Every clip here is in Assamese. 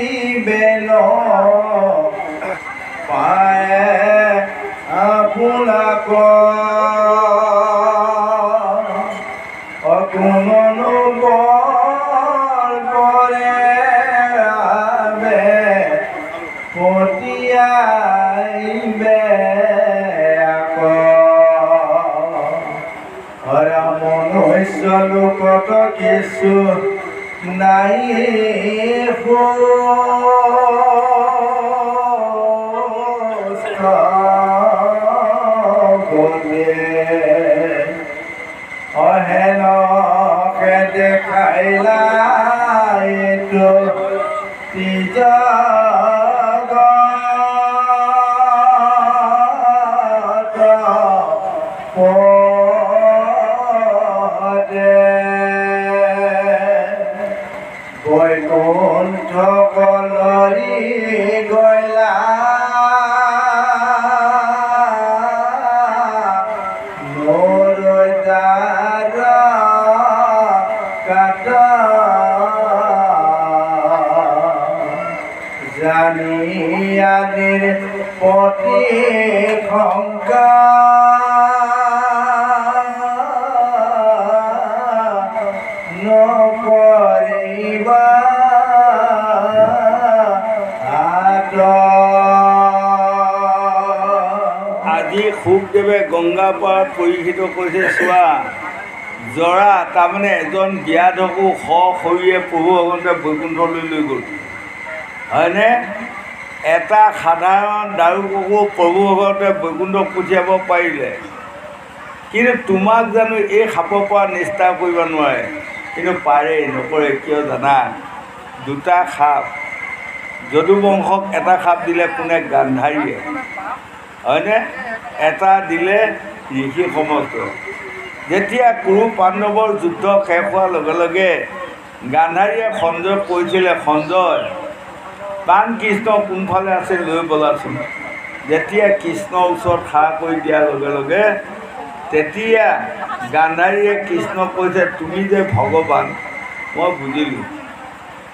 ৰাখিবেন পায়ে আপোনাক অকুনবৰ কৰে আবে পতিয়াইবে হৰা মনুষ্য লোকত কিছু নাই অহেনকে দেখাইলা এইটো বৈকুণ্ঠ কলৰি গলা মোৰ দ্বাৰ কাট জানি আদিৰ পতি শংকা নকৰিবা আজি শুকদেৱে গংগা পাৰত পৰিহিত কৰিছে চোৱা জৰা তাৰমানে এজন বিয়াধকো সৰিয়ে প্ৰভু ভগৱন্তে বৈকুণ্ঠলৈ লৈ গ'ল হয়নে এটা সাধাৰণ দাৰুককো প্ৰভু ভগৱন্তে বৈকুণ্ঠক পঠিয়াব পাৰিলে কিন্তু তোমাক জানো এই সাপৰ পৰা নিষ্ঠা কৰিব নোৱাৰে কিন্তু পাৰে নকৰে কিয় জানা দুটা সাপ যদুবংশক এটা সাপ দিলে কোনে গান্ধাৰীয়ে হয়নে এটা দিলে ঋষি সমস্ত যেতিয়া কুৰু পাণ্ডৱৰ যুদ্ধ শেষ হোৱাৰ লগে লগে গান্ধাৰীয়ে সঞ্জয়ক কৈছিলে সঞ্জয় প্ৰাণ কৃষ্ণ কোনফালে আছে লৈ বলাচোন যেতিয়া কৃষ্ণৰ ওচৰত সাৰ কৰি দিয়াৰ লগে লগে তেতিয়া গান্ধাৰীয়ে কৃষ্ণক কৈছে তুমি যে ভগৱান মই বুজিলোঁ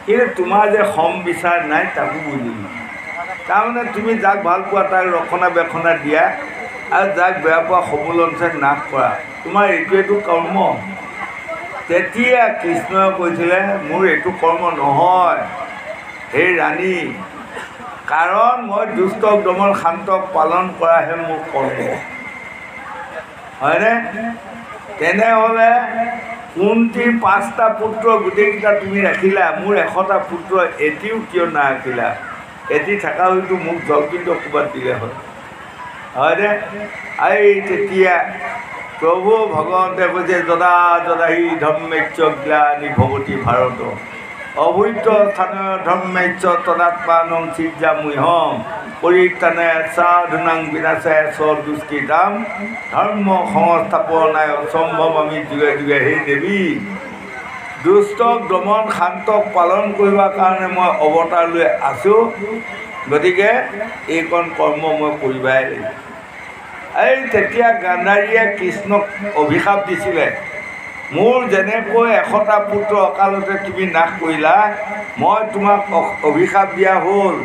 কিন্তু তোমাৰ যে সম বিচাৰ নাই তাকো বুজিলোঁ তাৰমানে তুমি যাক ভাল পোৱা তাক ৰক্ষণাবেক্ষণা দিয়া আৰু যাক বেয়া পোৱা সমুলঞ্চে নাশ কৰা তোমাৰ এইটোৱেতো কৰ্ম তেতিয়া কৃষ্ণই কৈছিলে মোৰ এইটো কৰ্ম নহয় হে ৰাণী কাৰণ মই দুষ্টক দমন শান্তক পালন কৰাহে মোৰ কৰ্ম হয়নে তেনেহ'লে কুন্তীৰ 5টা পুত্ৰ গোটেইকেইটা তুমি ৰাখিলা মোৰ 100টা পুত্ৰ এটিও কিয় নাৰাখিলা এটি থকা হয়তো মোক জলপিণ্ড ক'ৰবাত দিলে হয় হয়নে এই তেতিয়া প্ৰভু ভগৱন্তে কৈছে যদা যদাহি ধৰ্মেচ্য গ্লানি ভৱতি ভাৰত অভূত স্থানীয় ধৰ্মেচ্য তদাত্মানং সিজ্জামুহম পৰিত্ৰাণে সাধুনাং বিনাশায় স্বদুষ্কৃতাম ধৰ্ম সংস্থাপনায় অসম্ভৱ আমি যুগে যুগে হে দেৱী দুষ্টক দমন শান্তক পালন কৰিবৰ কাৰণে মই অৱতাৰ লৈ আছোঁ গতিকে এইকণ কৰ্ম মই কৰিবাই লাগিব এই তেতিয়া গান্ধাৰীয়ে কৃষ্ণক অভিশাপ দিছিলে মোৰ যেনেকৈ 100টা পুত্ৰ অকালতে তুমি নাশ কৰিলা মই তোমাক অভিশাপ দিয়া হ'ল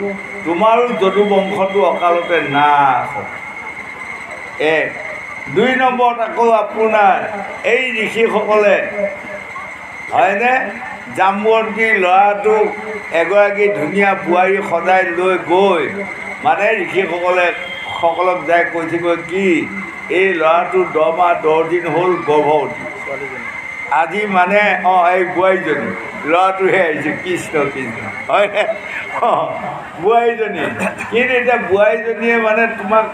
তোমাৰো যদুবংশটো অকালতে নাশ এক 2 নম্বৰত আকৌ আপোনাৰ এই ঋষিসকলে হয়নে জাম্বৱন্তী ল'ৰাটোক এগৰাকী ধুনীয়া বোৱাৰী সজাই লৈ গৈ মানে ঋষিসকলক যাই কৈছেগৈ কি এই ল'ৰাটো 10 মাহ 10 দিন হ'ল গৰ্ভৱতী আজি মানে এই বোৱাৰীজনী ল'ৰাটোহে আহিছে কৃষ্ণ কৃষ্ণ হয়নে বোৱাৰীজনী কিন্তু এতিয়া বোৱাৰীজনীয়ে মানে তোমাক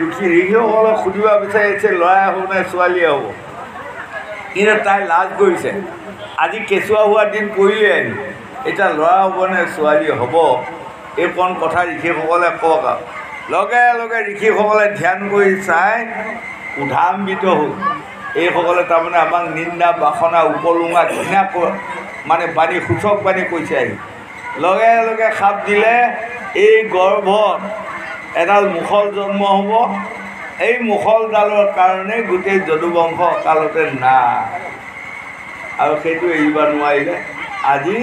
ঋষিসকলক সুধিব বিচাৰিছে ল'ৰাই হ'ব নে ছোৱালীয়ে হ'ব কিন্তু তাই লাজ কৰিছে আজি কেঁচুৱা হোৱাৰ দিন পৰিলে আহি এতিয়া ল'ৰা হ'ব নে ছোৱালী হ'ব এইকণ কথা ঋষিসকলে কওক আৰু লগে লগে ঋষিসকলে ধ্যান কৰি চাই উধাম্বিত হ'ল এইসকলে তাৰমানে আমাক নিন্দা বাসনা উপলুঙা ঘৃণা মানে বাণী সূচক বাণী কৈছে আহি লগে লগে সাপ দিলে এই গৰ্ভত এডাল মুখল জন্ম হ'ব। এই মুখলডালৰ কাৰণে গোটেই যদুবংশ অকালতে নাই আৰু সেইটো এৰিব নোৱাৰিলে। আজি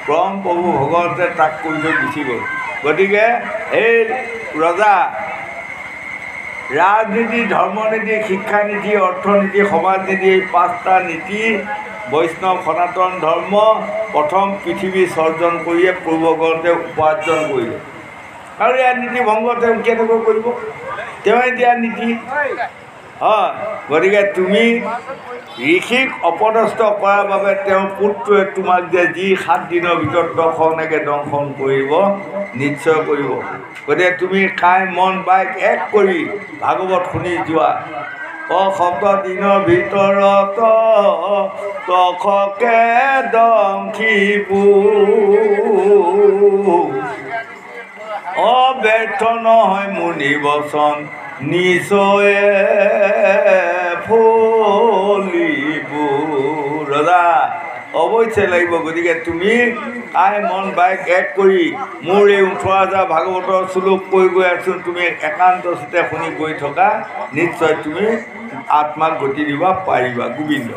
পৰম প্ৰভু ভগৱতে তাক কৈ থৈ গুচি গ'ল। গতিকে এই ৰজা ৰাজনীতি, ধৰ্মনীতি, শিক্ষানীতি, অৰ্থনীতি, সমাজনীতি, এই 5টা নীতি বৈষ্ণৱ সনাতন ধৰ্ম প্ৰথম পৃথিৱী স্বৰ্জন কৰিয়ে পূৰ্বগতে উপাৰ্জন কৰিলে। আৰু ইয়াৰ নীতি ভংগ তেওঁ কেনেকৈ কৰিব? তেওঁৱে দিয়া নীতি হয়। গতিকে তুমি ঋষিক অপদস্থ কৰাৰ বাবে তেওঁৰ পুত্ৰই তোমাক যে যি 7 দিনৰ ভিতৰত দৰ্শনেকে দংশন কৰিব, নিশ্চয় কৰিব। গতিকে তুমি কাই মন বাইক এক কৰি ভাগৱত শুনি যোৱা। 7 দিনৰ ভিতৰত তখকে দংশিবু, অব্যৰ্থ নহয় মুনি বচন নিশ্চয়ে ফলিব। ৰজা অৱশ্যে লাগিব। গতিকে তুমি কাই মন বাইক এক কৰি মোৰ এই 18,000 ভাগৱতৰ শ্লোক কৈ গৈ আছোঁ, তুমি একান্ত চিতে শুনি গৈ থকা, নিশ্চয় তুমি আত্মাক গতি দিব পাৰিবা। গোবিন্দ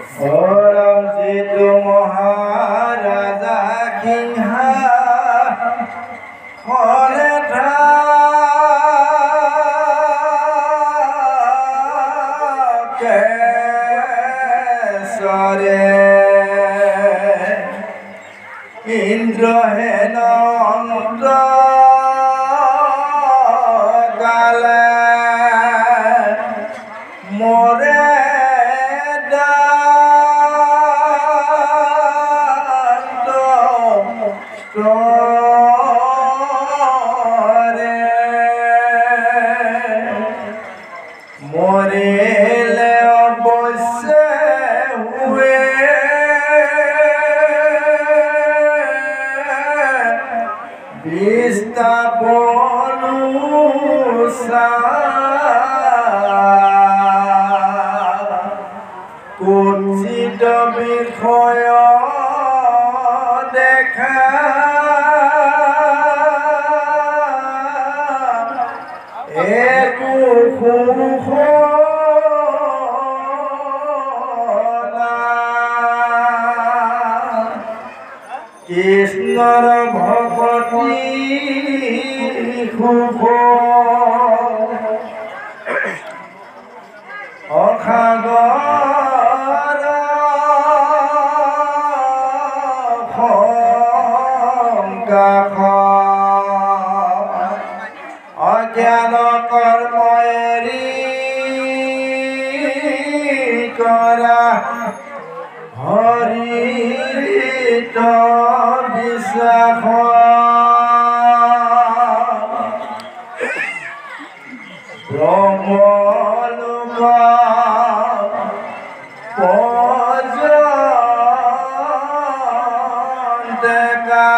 মহাৰাজা সিংহা ইন্দ্ৰ হেন গালে মৰে মৰেলে অবশ্যে হুয়ে বিস্তাপনুষা কুঞ্চিত বিষয় দেখা একো সুখ কৃষ্ণৰ ভকতি সুখ অসাগৰ সংগাস অজ্ঞান কৰ্ম এৰি কৰা হৰিত বিশ্বাস ব্ৰহ্মলোক পৰ্যন্তেকা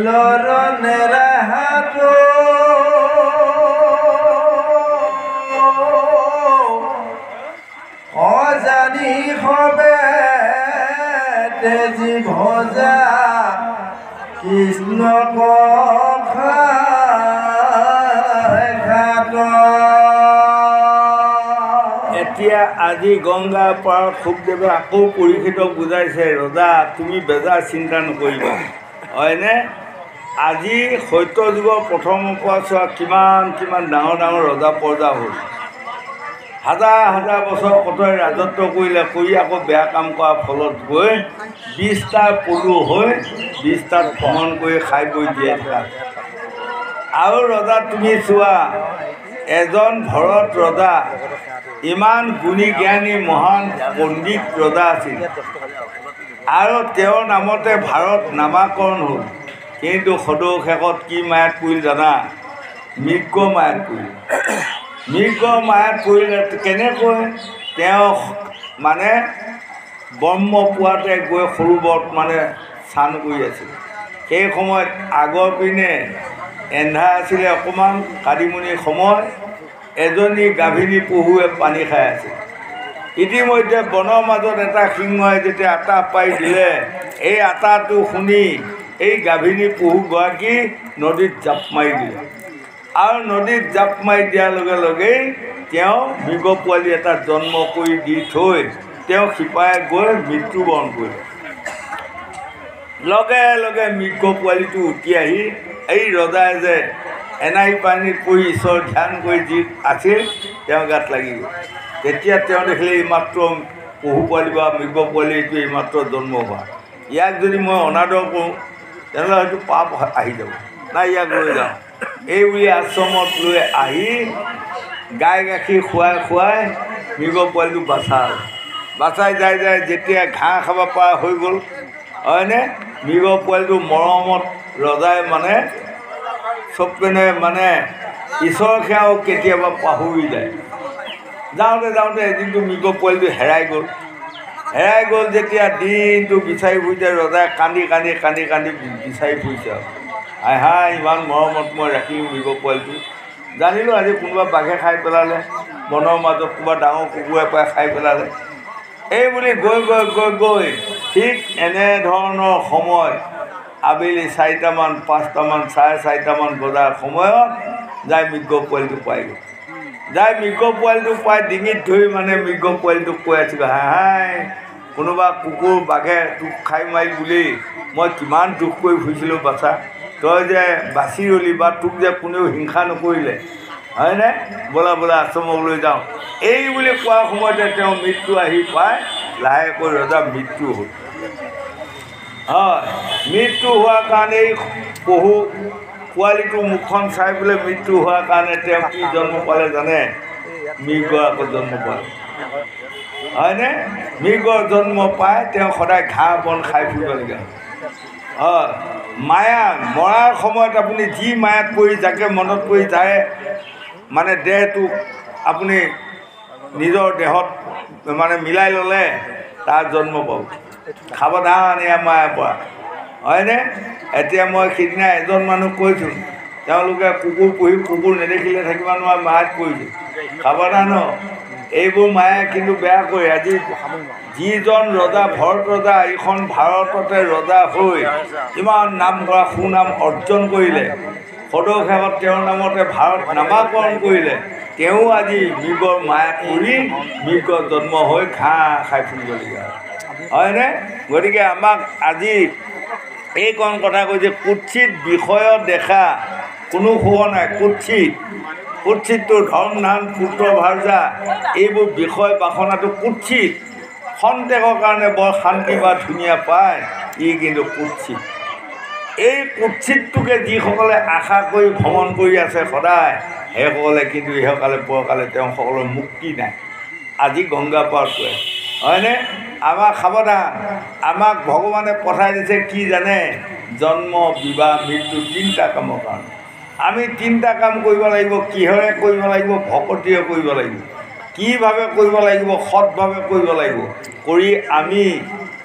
লৰণেৰে হাতো অজানি হবে তেজি ভজা কৃষ্ণ এতিয়া আজি গংগাৰ পাৰত শুকদেৱে আকৌ পৰীক্ষিতক বুজাইছে, ৰজা তুমি বেজাৰ চিন্তা নকৰিবা। হয়নে? আজি সত্য যুগৰ প্ৰথমৰ পৰা চোৱা কিমান কিমান ডাঙৰ ডাঙৰ ৰজা পৰ্জা হ'ল। হাজাৰ হাজাৰ বছৰ কটৰে ৰাজত্ব কৰিলে, কৰি আকৌ বেয়া কাম কৰাৰ ফলত গৈ 20টা পলু হৈ 20টাত ভ্ৰমণ কৰি খাই বৈ দিয়ে থকা। আৰু ৰজা তুমি চোৱা, এজন ভৰত ৰজা ইমান গুণী জ্ঞানী মহান পণ্ডিত ৰজা আছিল আৰু তেওঁৰ নামতে ভাৰত নামাকৰণ হ'ল। কিন্তু সদৌ শেষত কি মায়াত পৰিল জানা? মৃগ মায়াত পৰিল। মৃগ মায়াত পৰিলে কেনেকৈ? তেওঁ মানে ব্ৰহ্মপুৱাতে গৈ সৰোবৰত মানে স্নান কৰি আছিল। সেই সময়ত আগৰ পিনে এন্ধাৰ আছিলে অকণমান, কাদিমণি সময়, এজনী গাভিনী পহুৱে পানী খাই আছিল। ইতিমধ্যে বনৰ মাজত এটা সিংহই যেতিয়া আটা পাৰি দিলে, এই আটাটো শুনি এই গাভিনী পহুগৰাকী নদীত জাপ মাৰি দিলে আৰু নদীত জাপ মাৰি দিয়াৰ লগে লগেই তেওঁ মৃগ পোৱালি এটা জন্ম কৰি দি থৈ তেওঁ শিপাই গৈ মৃত্যুবৰণ কৰিলে। লগে লগে মৃগ পোৱালিটো উঠি আহি এই ৰজাই যে এনাই পানীত পৰি ঈশ্বৰ ধ্যান কৰি যি আছিল তেওঁৰ গাত লাগি গ'ল। তেতিয়া তেওঁ দেখিলে এইমাত্ৰ পহু পোৱালি বা মৃগ পোৱালি এইটো এইমাত্ৰ জন্ম হোৱা, ইয়াক যদি মই অনাদৰ কৰোঁ তেনেহ'লে হয়তো পাপ আহি যাব, নাই ইয়াক লৈ যাওঁ। এই বুলি আশ্ৰমত লৈ আহি গাই গাখীৰ খুৱাই খুৱাই মৃগ পোৱালিটো বাচাই যাই যেতিয়া ঘাঁহ খাব পৰা হৈ গ'ল, হয়নে, মৃগ পোৱালিটো মৰমত ৰজাই মানে চব পিনে মানে ঈশ্বৰৰ সেৱাও কেতিয়াবা পাহৰি যায়। যাওঁতে এদিনটো মৃগ পোৱালিটো হেৰাই গ'ল যেতিয়া দিনটো বিচাৰি ফুৰিছে, ৰজাই কান্দি বিচাৰি ফুৰিছে আৰু হাই ইমান মৰমত মই ৰাখিলোঁ মৃগ পোৱালিটো, জানিলোঁ আজি কোনোবা বাঘে খাই পেলালে, বনৰ মাজত কোনোবা ডাঙৰ কুকুৰে পাই খাই পেলালে। এই বুলি গৈ ঠিক এনেধৰণৰ সময় আবেলি 4টামান 5টামান 4:30টামান বজাৰ সময়ত যাই মৃগ পোৱালিটো পাইগৈ। মৃগ পোৱালিটো পাই ডিঙিত ধৰি মানে মৃগ পোৱালিটোক কৈ আছিলোঁ, হাই কোনোবা কুকুৰ বাঘে তোক খাই মাৰি বুলি মই কিমান দুখ কৰি ফুৰিছিলোঁ বাচা, তই যে বাচি ৰলি বা তোক যে কোনেও হিংসা নকৰিলে, হয়নে, বোলা আশ্ৰমক লৈ যাওঁ। এই বুলি কোৱা সময়তে তেওঁ মৃত্যু আহি পাই লাহেকৈ ৰজা মৃত্যু হ'ল। হয়, মৃত্যু হোৱাৰ কাৰণে এই পহু পোৱালিটোৰ মুখখন চাই পেলাই মৃত্যু হোৱাৰ কাৰণে তেওঁ কি জন্ম পালে জানে? মৃগৰ আকৌ জন্ম পালে, হয়নে? মৃগৰ জন্ম পাই তেওঁ সদায় ঘাঁহ বন খাই ফুৰিবলগীয়া হয়। মায়া মৰাৰ সময়ত আপুনি যি মায়াত পৰি যাকে মনত পৰি যায় মানে দেহটোক আপুনি নিজৰ দেহত মানে মিলাই ল'লে তাৰ জন্ম পাব। সাৱধান এয়া মায়াৰ পৰা, হয়নে? এতিয়া মই সিদিনা এজন মানুহ কৈছোঁ, তেওঁলোকে কুকুৰ পুহি কুকুৰ নেদেখিলে থাকিব নোৱাৰে, মায়াত পৰিছোঁ। সাৱধান, এইবোৰ মায়ে কিন্তু বেয়া কৰে। আজি যিজন ৰজা ভৰত ৰজা এইখন ভাৰততে ৰজা হৈ ইমান নাম কৰা সুনাম অৰ্জন কৰিলে, সদৌ শেষত তেওঁৰ নামতে ভাৰত নামাকৰণ কৰিলে, তেওঁ আজি মৃগৰ মায়াত পৰি মৃগৰ জন্ম হৈ ঘাঁহ খাই ফুৰিবলগীয়া হয়নে? গতিকে আমাক আজি এইকণ কথা কৈছে, কুৎসিত বিষয় দেখা কোনো শুভ নাই। কুৎসিতটো ধন ধান পুত্ৰ ভাৰ্যা এইবোৰ বিষয় বাসনাটো কুৎসিত। খন্তেকৰ কাৰণে বৰ শান্তি বা ধুনীয়া পায়, ই কিন্তু কুৎসিত। এই কুৎসিতটোকে যিসকলে আশা কৰি ভ্ৰমণ কৰি আছে সদায়, সেইসকলে কিন্তু ইহকালে পৰকালে তেওঁসকলৰ মুক্তি নাই। আজি গংগা পাৰত কৈ হয়নে? আমাক সাৱধান, আমাক ভগৱানে পঠাই দিছে কি জানে? জন্ম বিবাহ মৃত্যু 3টা কামৰ কাৰণে। আমি 3টা কাম কৰিব লাগিব। কিহৰে কৰিব লাগিব? ভকতিৰে কৰিব লাগিব। কিভাৱে কৰিব লাগিব? সৎভাৱে কৰিব লাগিব। কৰি আমি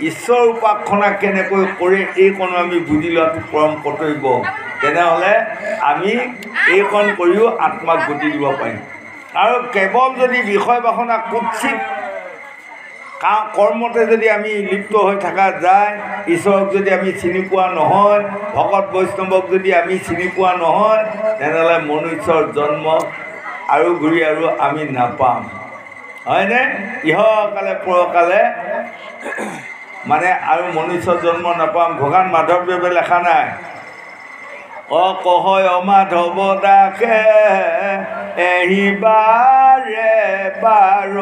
ঈশ্বৰ উপাসনা কেনেকৈ কৰে এইকণ আমি বুজি লোৱাটো পৰম কৰ্তব্য। তেনেহ'লে আমি এইকণ কৰিও আত্মাক গতি দিব পাৰিম। আৰু কেৱল যদি বিষয় বাসনা কুৎসিত কৰ্মতে যদি আমি লিপ্ত হৈ থকা যায়, ঈশ্বৰক যদি আমি চিনি পোৱা নহয়, ভকত বৈষ্ণৱক যদি আমি চিনি পোৱা নহয়, তেনেহ'লে মনুষ্যৰ জন্ম আৰু ঘূৰি আৰু আমি নাপাম, হয়নে? ইহকালে পৰকালে মানে আৰু মনুষ্যৰ জন্ম নাপাম। ভগৱান মাধৱদেৱে লেখা নাই, কহয় মাধৱ দাসে এহিবাৰে বাৰ,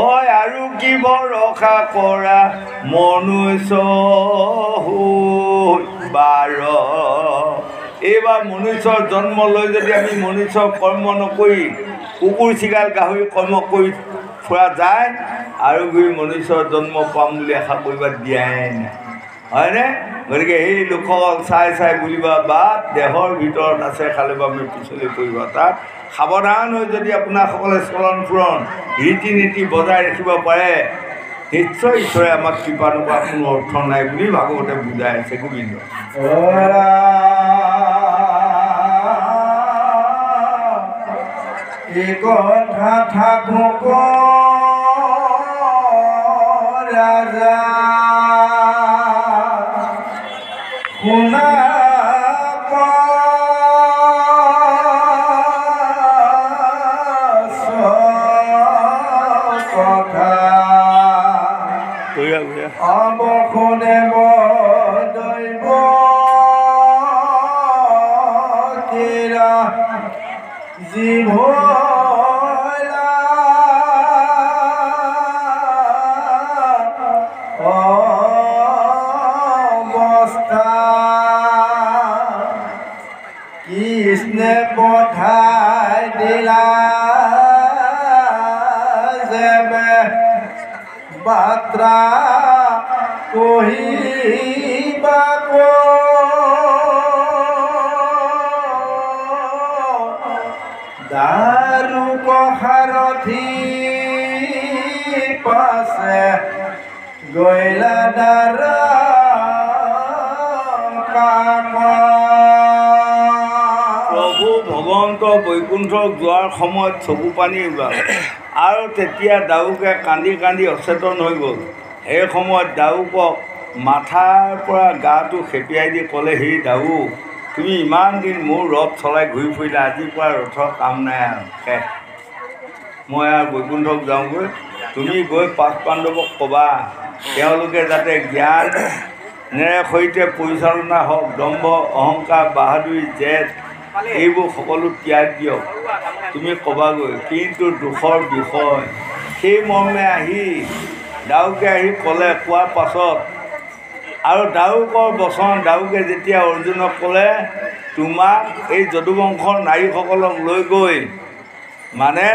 ঐ আৰু কি ভৰসা কৰা মনুষ্য বাৰ। এইবাৰ মনুষ্যৰ জন্ম লৈ যদি আমি মনুষ্যৰ কৰ্ম নকৰি কুকুৰ চিগাল গাহৰি কৰ্ম কৰি ফুৰা যায়, আৰু গৈ মনুষ্যৰ জন্ম পাম বুলি আশা কৰিব দিয়াই নাই, হয়নে? গতিকে সেই লোকসকল চাই বুলিবা বাট দেহৰ ভিতৰত আছে, খালে বা আমি পিছলৈ কৰিব। তাত সাৱধান হৈ যদি আপোনাসকলে চলন ফুৰণ ৰীতি নীতি বজাই ৰাখিব পাৰে, নিশ্চয় ঈশ্বৰে আমাক কৃপা নকৰা কোনো অৰ্থ নাই বুলি ভাগৱতে বুজাই আছে। গোবিন্দ এই কথা থাকুক ৰাজা শুনা কথা অবসুদেৱ দৈৱ কেৰা জীৱলা অৱস্থা কৃষ্ণে পঠাই দিলা যেবে বাত্ৰা কহিবাক দাৰুক সাৰথি পাছে গৈলা দাৰা প্ৰভু ভগৱন্ত বৈকুণ্ঠক যোৱাৰ সময়ত চকু পানী ওলাল আৰু তেতিয়া দাউকে কান্দি কান্দি অচেতন হৈ গ'ল। সেই সময়ত দাউকক মাথাৰ পৰা গাটো খেপিয়াই দি ক'লে, সেই দাউ, তুমি ইমান দিন মোৰ ৰথ চলাই ঘূৰি ফুৰিলা, আজিৰ পৰা ৰথৰ কাম নাই আৰু শেষ, মই আৰু বৈকুণ্ঠক যাওঁগৈ। তুমি গৈ পাঁচ পাণ্ডৱক ক'বা তেওঁলোকে যাতে জ্ঞানেৰে সৈতে পৰিচালনা হওক, দম্ভ অহংকাৰ বাহাদুৰি জেদ এইবোৰ সকলো ত্যাগ দিয়ক, তুমি ক'বাগৈ। কিন্তু দুখৰ বিষয় সেই মৰ্মে আহি দাউকে আহি ক'লে, কোৱাৰ পাছত আৰু দাউকৰ বচন দাউকে যেতিয়া অৰ্জুনক ক'লে, তোমাক এই যদুবংশৰ নাৰীসকলক লৈ গৈ মানে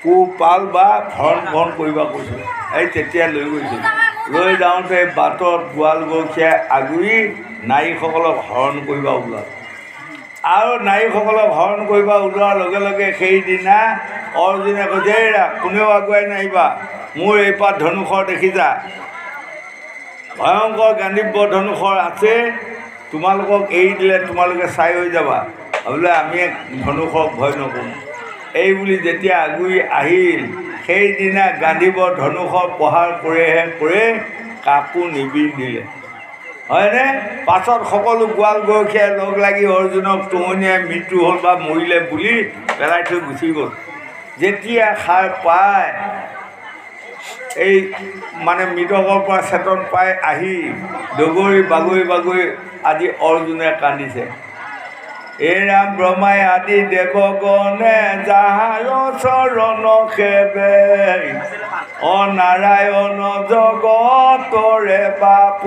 পোহপাল বা ভৰণ পোষণ কৰিব কৈছোঁ, এই তেতিয়া লৈ গৈছিল। লৈ যাওঁতে বাটত গোৱাল গৰখীয়াই আগুৰি নাৰীসকলক হৰণ কৰিব ওলাল। আৰু নাৰীসকলক হৰণ কৰিব ওলোৱাৰ লগে লগে সেইদিনা অৰ্জুনে কৈছে, এইৰা কোনেও আগুৱাই নাহিবা, মোৰ এই পাত ধনুষৰ দেখিছা, ভয়ংকৰ গাণ্ডীৱ ধনুষৰ আছে, তোমালোকক এৰি দিলে তোমালোকে চাই হৈ যাবা, বোলে আমি ধনুষক ভয় নকৰোঁ। এই বুলি যেতিয়া আগুৰি আহিল, সেইদিনা গাণ্ডীৱ ধনুষৰ প্ৰহাৰ কৰে কাকো নিবিন্দিলে, হয়নে? পাছত সকলো গোৱাল গৰখীয়াই লগ লাগি অৰ্জুনক টুঙনিয়াই মৃত্যু হ'ল বা মৰিলে বুলি পেলাই থৈ গুচি গ'ল। যেতিয়া সাৰ পায় এই মানে মৃতকৰ পৰা চেতন পাই আহি দগৰি বাগৰি আজি অৰ্জুনে কান্দিছে। এই ৰাম ব্ৰহ্মাই আদি দেৱগণে যাহাৰ চৰণ সেৱে, নাৰায়ণ জগতৰে বাপ,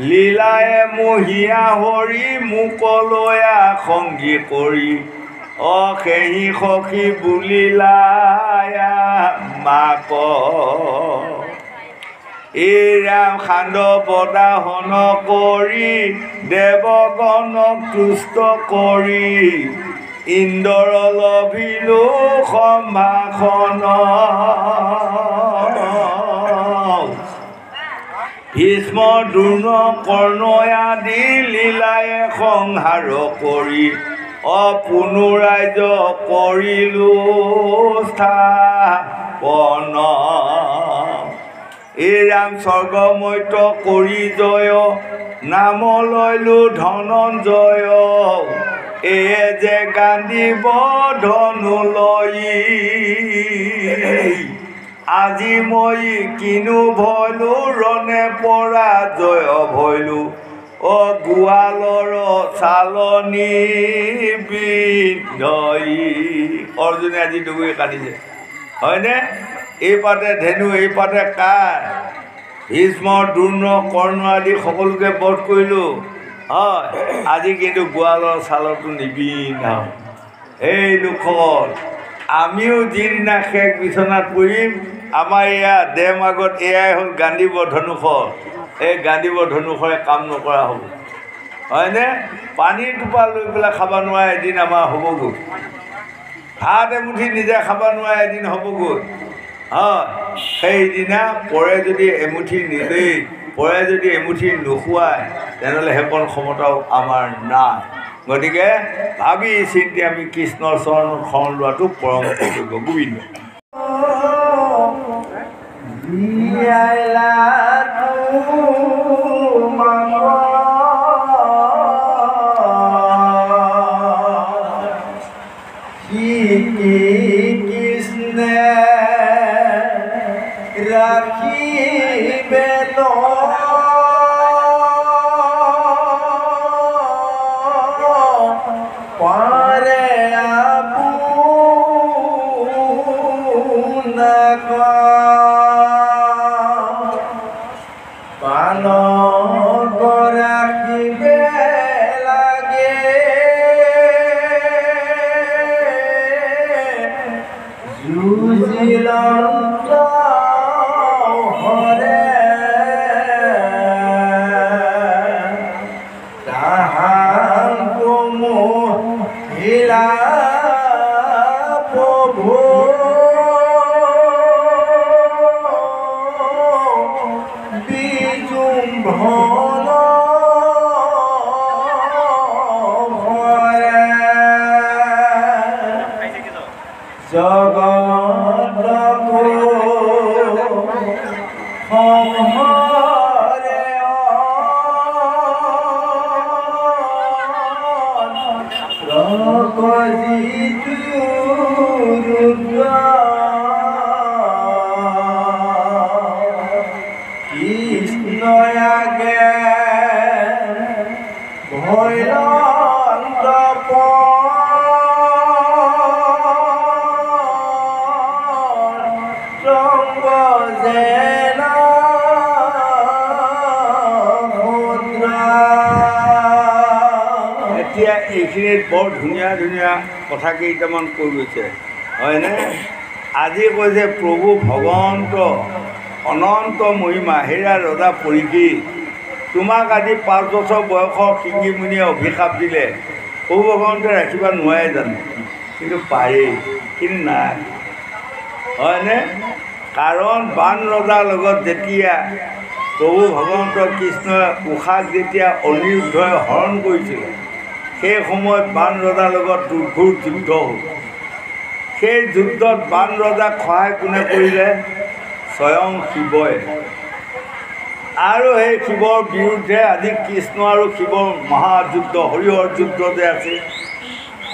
লীলায়ে মহিয়া হৰি মুকলয়া সংগী কৰি, সেহি সখী বুলিলায়া মাক। এই ৰাম খাণ্ড প্ৰদাহন কৰি দেৱগণক তুষ্ট কৰি, ইন্দ্ৰ লভিলো সম্ভাষণ, ভীষ্ম দ্ৰোণ কৰ্ণ আদি লীলায়ে সংহাৰ কৰি, পুনু ৰাজ্য কৰিলো স্থাপন। এই ৰাম স্বৰ্গমৈত কৰি জয়, নাম লৈলো ধনঞ্জয়, এয়ে যে গাণ্ডীৱ ধনু লৈ, আজি মই কিনো ভয়লো ৰণে পৰাজয় ভয়লো, গোৱালৰ চালনী বিন্ধই। অৰ্জুনে আজি ডুবুৰি কান্দিছে, হয়নে? এই পাতে ধেনু, এই পাতে কাৰ, ভীষ্ম দ্ৰোণ কৰ্ণ আদি সকলোকে বধ কৰিলোঁ, হয়, আজি কিন্তু গোৱালৰ ছালতো নিবিন্ধাওঁ। এই লোকসকল, আমিও যিদিনা শেষ বিচনাত পৰিম, আমাৰ এয়া দেহ আগত এয়াই হ'ল গাণ্ডীৱ ধনুষৰ, এই গাণ্ডীৱ ধনুষৰে কাম নকৰা হ'ব, হয়নে? পানীৰ টোপা লৈ পেলাই খাব নোৱাৰে এদিন আমাৰ হ'বগৈ, ভাত এমুঠি নিজে খাব নোৱাৰে এদিন হ'বগৈ, হয়। সেইদিনা পৰে যদি এমুঠি নিলেই, পৰে যদি এমুঠি নোখোৱায়, তেনেহ'লে সেইকণ ক্ষমতাও আমাৰ নাই। গতিকে ভাবি চিন্তি আমি কৃষ্ণৰ চৰণত শৰণ লোৱাটো পৰম কৰ্তব্য। গোবিন্দ কৃষ্ণে ৰাখিবে পাৰে আপোনাক পালন ৰাখিবে লাগে যুঁজিলন্ত হৰে তাহাকো মহিলা প্ৰভু বিজুম্ভন ভৰে জগতকো সংহৰে প্ৰকজিতু ৰুদ্ৰ কৃষ্ণয়াগে ভৈৰন্ত ৰংগ যেন এতিয়া এইখিনিত বৰ ধুনীয়া ধুনীয়া কথা কেইটামান কৈ গৈছে, হয়নে? আজি কৈছে প্ৰভু ভগৱন্ত অনন্ত মহিমা। হেৰা ৰজা পৰীক্ষিত, তোমাক আজি 5 বছৰ বয়সৰ শিঙিমুনিয়ে অভিশাপ দিলে, প্ৰভু ভগৱন্তে ৰাখিব নোৱাৰে জানো? কিন্তু পাৰেই, কিন্তু নাই, হয়নে? কাৰণ বান ৰজাৰ লগত যেতিয়া প্ৰভু ভগৱন্ত কৃষ্ণই উষাক যেতিয়া অনিৰুদ্ধই হৰণ কৰিছিলে, সেই সময়ত বান ৰজাৰ লগত দুৰ্ঘোৰ যুদ্ধ হ'ল। সেই যুদ্ধত বান ৰজাক সহায় কোনে কৰিলে? স্বয়ং শিৱই। আৰু সেই শিৱৰ বিৰুদ্ধে আজি কৃষ্ণ আৰু শিৱৰ মহাযুদ্ধ, হৰিহৰ যুদ্ধ যে আছে,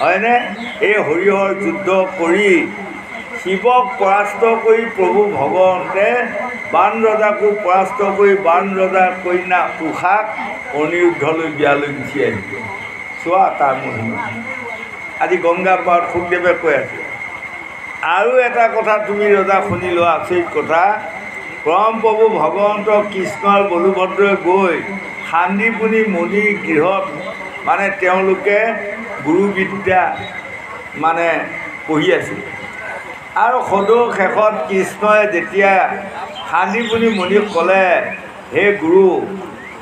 হয়নে? এই হৰিহৰ যুদ্ধ কৰি শিৱক পৰাস্ত কৰি প্ৰভু ভগৱন্তে বান ৰজাকো পৰাস্ত কৰি বান ৰজাৰ কন্যা উষাক অনিৰুদ্ধলৈ বিয়ালৈ গুচি আহিলে। চোৱা তাৰ মহিমা। আজি গংগা পাৰত সুখদেৱে কৈ আছে। আৰু এটা কথা তুমি ৰজা শুনি লোৱা, আচৰিত কথা। পৰম প্ৰভু ভগৱন্ত কৃষ্ণ আৰু বলুভদ্ৰই গৈ শান্তিপুনি মণি গৃহত মানে তেওঁলোকে গুৰুবিদ্যা মানে পঢ়ি আছিল। আৰু সদৌ শেষত কৃষ্ণই যেতিয়া শান্তিপুনি মণিক ক'লে, হে গুৰু,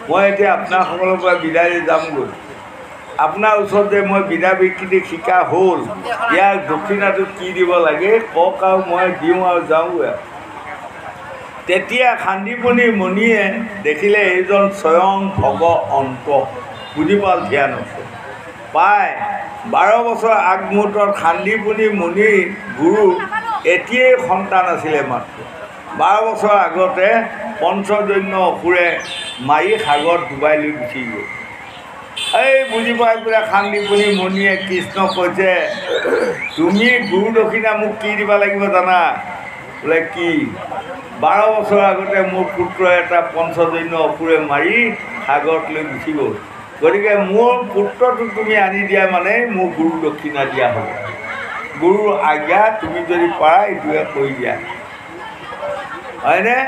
মই এতিয়া আপোনাসকলৰ পৰা বিদায় যামগৈ, আপোনাৰ ওচৰত যে মই বিদা বিকৃতি শিকা হ'ল, ইয়াৰ দক্ষিণাটো কি দিব লাগে কওক, আৰু মই দিওঁ আৰু যাওঁগৈ। তেতিয়া শান্তিপুনি মণিয়ে দেখিলে এইজন স্বয়ং ভগৱন্ত, বুজি পাল ধ্যান আছে। প্ৰায় 12 বছৰ আগমুহূৰ্তত শান্তিপুনি মণিৰ গুৰু এতিয়াই সন্তান আছিলে মাত্ৰ। 12 বছৰ আগতে পঞ্চজন্য অসুৰে মাৰি সাগৰত ডুবাই লৈ গুচি গ'ল। এই বুজি পাই পেলাই শান্তিপুনি মণিয়ে কৃষ্ণক কৈছে, তুমি গুৰু দক্ষিণা মোক কি দিব লাগিব জানা? বোলে কি? 12 বছৰ আগতে মোৰ পুত্ৰ এটা পঞ্চজন্য অসুৰে মাৰি সাগৰত লৈ গুচি গ'ল। গতিকে মোৰ পুত্ৰটো তুমি আনি দিয়া মানে মোৰ গুৰু দক্ষিণা দিয়া হ'ব। গুৰুৰ আজ্ঞা, তুমি যদি পাৰা এইটোৱে কৰি দিয়া, হয়নে?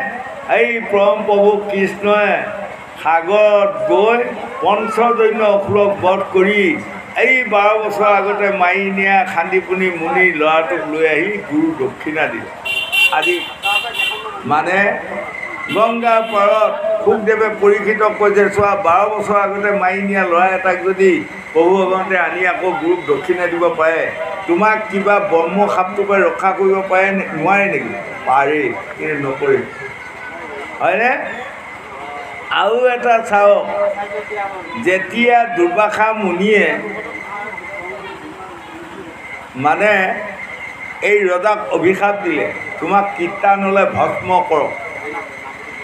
এই পৰম প্ৰভু কৃষ্ণই সাগৰত গৈ পঞ্চজন্য অসুৰক বধ কৰি এই 12 বছৰ আগতে মাৰি নিয়া শান্তিপুনি মুনিৰ ল'ৰাটোক লৈ আহি গুৰু দক্ষিণা দিলে। আজি মানে গংগাৰ পাৰত সুখদেৱে পৰীক্ষিতক কৈছে, চোৱা 12 বছৰ আগতে মাৰি নিয়া ল'ৰা এটাক যদি প্ৰভু ভগৱন্তে আনি আকৌ গুৰুক দক্ষিণা দিব পাৰে, তোমাক কিবা ব্ৰহ্ম সাপটোৰ পৰা ৰক্ষা কৰিব পাৰে নোৱাৰে নেকি? পাৰে, কিন্তু নকৰে, হয়নে? আৰু এটা চাওক, যেতিয়া দুৰ্বাসা মুনিয়ে মানে এই ৰজাক অভিশাপ দিলে তোমাক কীৰ্তানলৈ ভস্ম কৰক।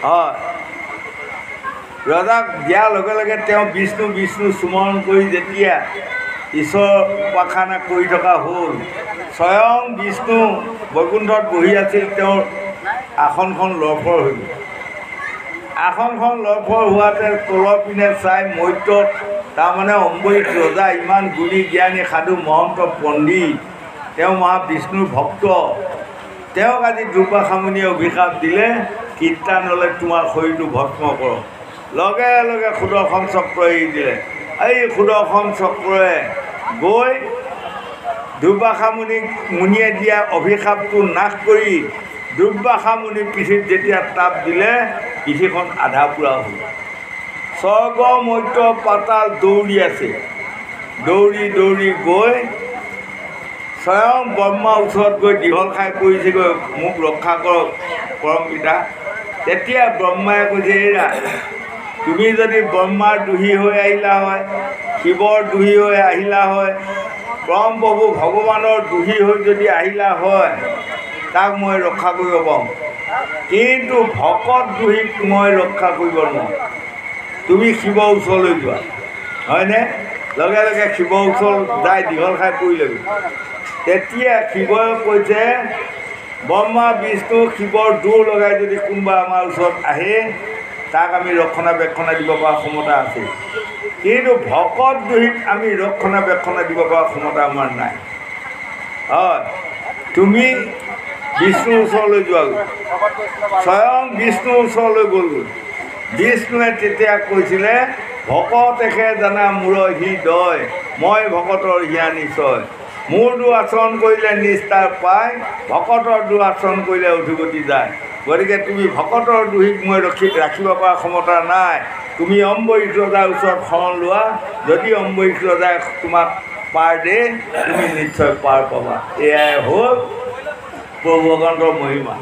হয়, ৰজাক দিয়াৰ লগে লগে তেওঁ বিষ্ণু বিষ্ণু স্মৰণ কৰি যেতিয়া ঈশ্বৰ উপাসনা কৰি থকা হ'ল, স্বয়ং বিষ্ণু বৈকুণ্ঠত বহি আছিল, তেওঁৰ আসনখন লৰফৰ হৈ গ'ল। আসনখন লৰফৰ হোৱাতে তলৰ পিনে চাই মৰ্ত্যত, তাৰমানে অম্বৰীশ ৰজা, ইমান গুণী জ্ঞানী সাধু মহন্ত পণ্ডিত, তেওঁ মহা বিষ্ণুৰ ভক্ত, তেওঁক আজি দুৰ্বাসামুনিয়ে অভিশাপ দিলে কীৰ্তানলৈ তোমাৰ শৰীৰটো ভস্ম কৰক। লগে লগে সুদৰ্শন চক্ৰ এৰি দিলে। এই সুদৰ্শন চক্ৰই গৈ দুৰ্বাসামুনিয়ে দিয়া অভিশাপটো নাশ কৰি দুৰ্বাসামুনিৰ পিঠিত যেতিয়া তাপ দিলে, পিঠিখন আধা পোৰা হ'ল। স্বৰ্গ মৰ্ত্য পাতাল দৌৰি আছে, দৌৰি দৌৰি গৈ স্বয়ং ব্ৰহ্মাৰ ওচৰত গৈ দীঘল খাই পৰিছেগৈ, মোক ৰক্ষা কৰক পৰম পিতা। তেতিয়া ব্ৰহ্মাই কৈছে, এৰা, তুমি যদি ব্ৰহ্মাৰ দোহী হৈ আহিলা হয়, শিৱৰ দোহী হৈ আহিলা হয়, পৰম প্ৰভু ভগৱানৰ দোহী হৈ যদি আহিলা হয়, তাক মই ৰক্ষা কৰিব পাৰোঁ, কিন্তু ভকত দোহীক মই ৰক্ষা কৰিব নোৱাৰোঁ। তুমি শিৱৰ ওচৰলৈ যোৱা। হয়নে? লগে লগে শিৱৰ ওচৰত যাই দীঘল খাই পৰিলেগৈ। তেতিয়া শিৱই কৈছে, ব্ৰহ্মা বিষ্ণু শিৱৰ দূৰ লগাই যদি কোনোবা আমাৰ ওচৰত আহে, তাক আমি ৰক্ষণাবেক্ষণা দিব পৰা ক্ষমতা আছে, কিন্তু ভকত দোহীক আমি ৰক্ষণাবেক্ষণা দিব পৰা ক্ষমতা আমাৰ নাই। হয়, তুমি বিষ্ণুৰ ওচৰলৈ যোৱাগৈ। স্বয়ং বিষ্ণুৰ ওচৰলৈ গ'লগৈ। বিষ্ণুৱে তেতিয়া কৈছিলে, ভকতেহে জানা মূৰ হৃদয়, মই ভকতৰ হিয়া নিশ্চয়, মোৰ দু আচৰণ কৰিলে নিষ্ঠাৰ পায়, ভকতৰ দু আচৰণ কৰিলে অধুগতি যায়। গতিকে তুমি ভকতৰ দোহীক মই ৰাখিব পৰা ক্ষমতা নাই, তুমি অম্বৰীশ ৰজাৰ ওচৰত শৰণ লোৱা, যদি অম্বৰীশ ৰজাই তোমাক পাৰ দিয়ে, তুমি নিশ্চয় পাৰ পাবা। এয়াই হ'ল প্ৰভু ভগৱন্তৰ মহিমা।